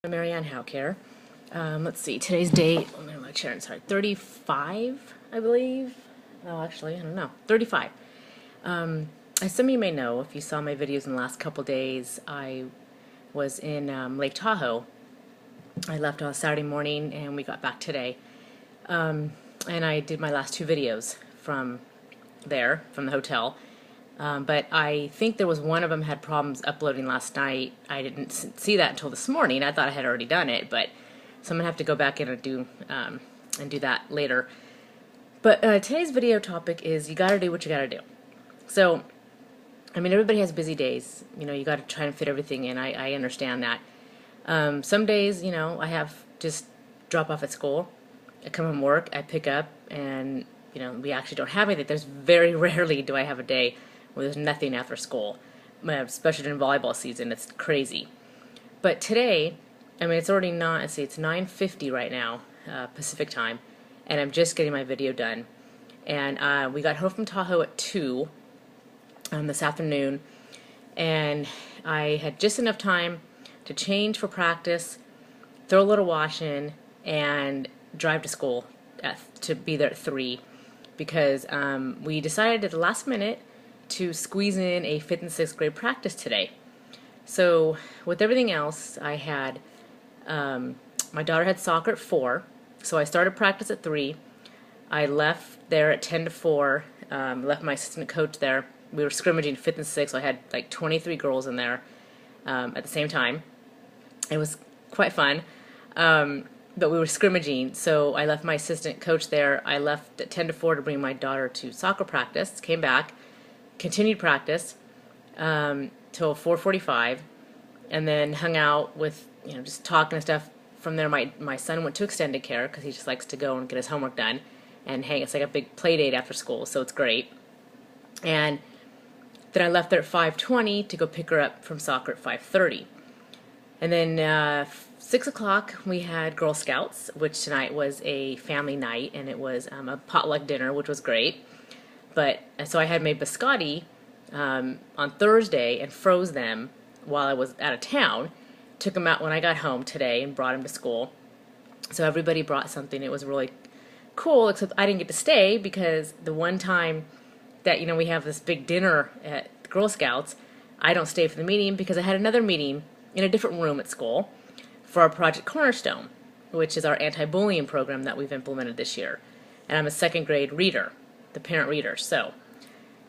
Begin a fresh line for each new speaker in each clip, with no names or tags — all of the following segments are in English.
Marianne Hauk here. Let's see, today's date, my chair, sorry, 35, I believe. Oh, actually, I don't know, 35. As some of you may know, if you saw my videos in the last couple days, I was in Lake Tahoe. I left on Saturday morning and we got back today. And I did my last two videos from there, from the hotel. But I think there was one of them had problems uploading last night. I didn't see that until this morning. I thought I had already done it, but so I'm gonna have to go back in and do that later. But today's video topic is you gotta do what you gotta do. So, I mean, everybody has busy days. You know, you gotta try and fit everything in. I understand that. Some days, you know, I have just drop off at school. I come from work, I pick up, and you know, we actually don't have anything. There's very rarely do I have a day where there's nothing after school, especially during volleyball season. It's crazy. But today, I mean, it's already not, let's see, it's 9:50 right now, Pacific time, and I'm just getting my video done. And we got home from Tahoe at 2 this afternoon, and I had just enough time to change for practice, throw a little wash in, and drive to school to be there at 3, because we decided at the last minute to squeeze in a 5th and 6th grade practice today. So with everything else, I had my daughter had soccer at 4, so I started practice at 3. I left there at 10 to 4, left my assistant coach there. We were scrimmaging 5th and 6th, so I had like 23 girls in there at the same time. It was quite fun, but we were scrimmaging, so I left my assistant coach there. I left at 10 to 4 to bring my daughter to soccer practice, came back, continued practice till 4:45, and then hung out with, you know, just talking and stuff. From there, my son went to extended care because he just likes to go and get his homework done and hang. It's like a big play date after school, so it's great. And then I left there at 5:20 to go pick her up from soccer at 5:30. And then 6 o'clock we had Girl Scouts, which tonight was a family night, and it was a potluck dinner, which was great. But so I had made biscotti on Thursday and froze them while I was out of town. Took them out when I got home today and brought them to school. So everybody brought something. It was really cool, except I didn't get to stay because the one time that, you know, we have this big dinner at Girl Scouts, I don't stay for the meeting because I had another meeting in a different room at school for our Project Cornerstone, which is our anti-bullying program that we've implemented this year. And I'm a 2nd grade reader, the parent reader. So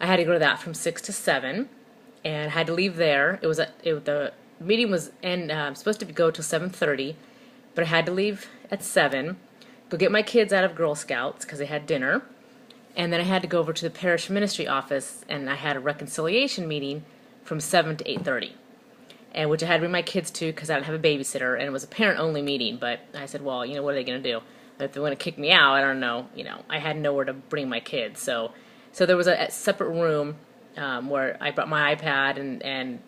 I had to go to that from 6 to 7 and had to leave there. The meeting was supposed to go till 7:30, but I had to leave at 7, go get my kids out of Girl Scouts because they had dinner, and then I had to go over to the parish ministry office, and I had a reconciliation meeting from 7 to 8:30, and which I had to bring my kids to because I didn't have a babysitter, and it was a parent-only meeting. But I said, well, you know, what are they going to do? If they want to kick me out, I don't know. You know, I had nowhere to bring my kids, so there was a separate room where I brought my iPad and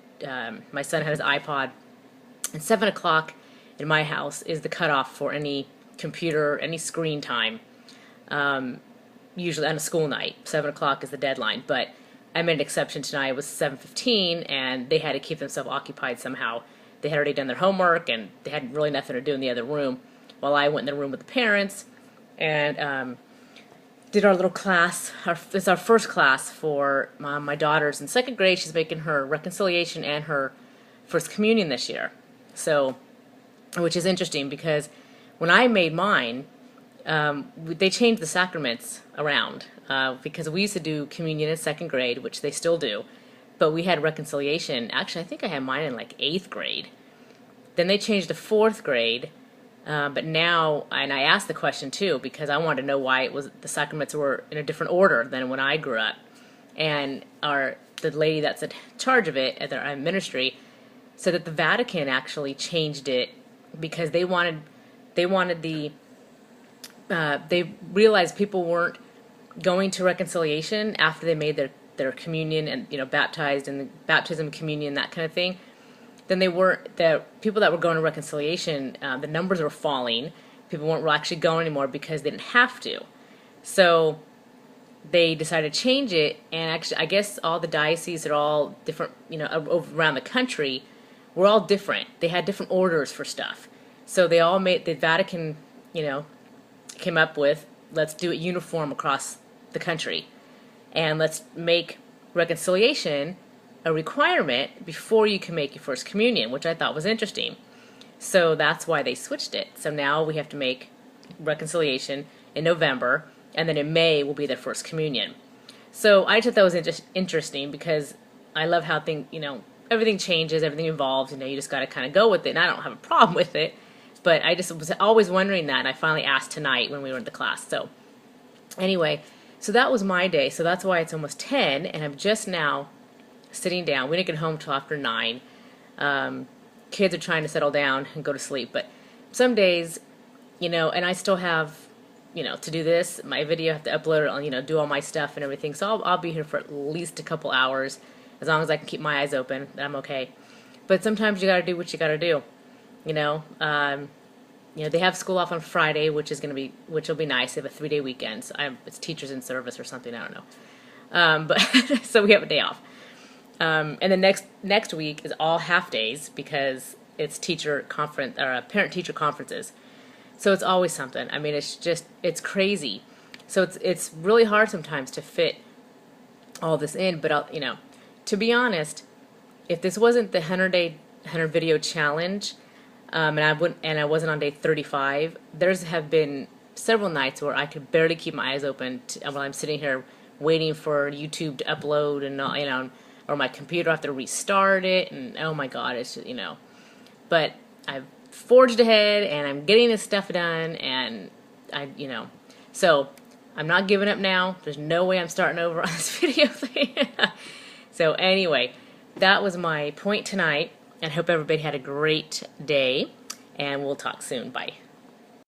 my son had his iPod. And 7 o'clock in my house is the cutoff for any computer, any screen time. Usually on a school night, 7 o'clock is the deadline. But I made an exception tonight. It was 7:15, and they had to keep themselves occupied somehow. They had already done their homework, and they had really nothing to do in the other room, while I went in the room with the parents and did our little class. It's our first class for my daughter's in 2nd grade. She's making her reconciliation and her first communion this year. So, which is interesting because when I made mine, they changed the sacraments around because we used to do communion in 2nd grade, which they still do, but we had reconciliation. Actually, I think I had mine in like 8th grade. Then they changed to 4th grade. But now, and I asked the question too because I wanted to know why the sacraments were in a different order than when I grew up. And the lady that's in charge of it at their ministry said that the Vatican actually changed it because they realized people weren't going to reconciliation after they made their communion and, you know, baptized and baptism, communion, that kind of thing. Then the people that were going to reconciliation, the numbers were falling. People weren't actually going anymore because they didn't have to. So they decided to change it, and actually I guess all the dioceses are all different, you know, around the country were all different. They had different orders for stuff. So they all made, the Vatican, you know, came up with, let's do it uniform across the country. And let's make reconciliation a requirement before you can make your first communion, which I thought was interesting. So that's why they switched it. So now we have to make reconciliation in November, and then in May will be their first communion. So I thought that was interesting because I love how everything changes, everything evolves. You just got to kind of go with it. And I don't have a problem with it, but I just was always wondering that, and I finally asked tonight when we were in the class. So anyway, so that was my day. So that's why it's almost 10, and I'm just now sitting down. We didn't get home till after 9. Kids are trying to settle down and go to sleep, but some days, and I still have, to do this, my video, I have to upload it, do all my stuff and everything. So I'll be here for at least a couple hours. As long as I can keep my eyes open, then I'm okay. But sometimes you got to do what you got to do. They have school off on Friday, which will be nice. They have a 3-day weekend. So it's teachers in service or something. I don't know. But so we have a day off. And then next week is all half days because it's teacher conference or parent-teacher conferences. So it's always something. I mean, it's crazy. So it's really hard sometimes to fit all this in. But to be honest, if this wasn't the 100 video challenge, and I wasn't on day 35, have been several nights where I could barely keep my eyes open while I'm sitting here waiting for YouTube to upload, and or my computer, I have to restart it, and oh my God, it's just, But I've forged ahead, and I'm getting this stuff done, and so I'm not giving up now. There's no way I'm starting over on this video thing. So anyway, that was my point tonight, and hope everybody had a great day, and we'll talk soon. Bye.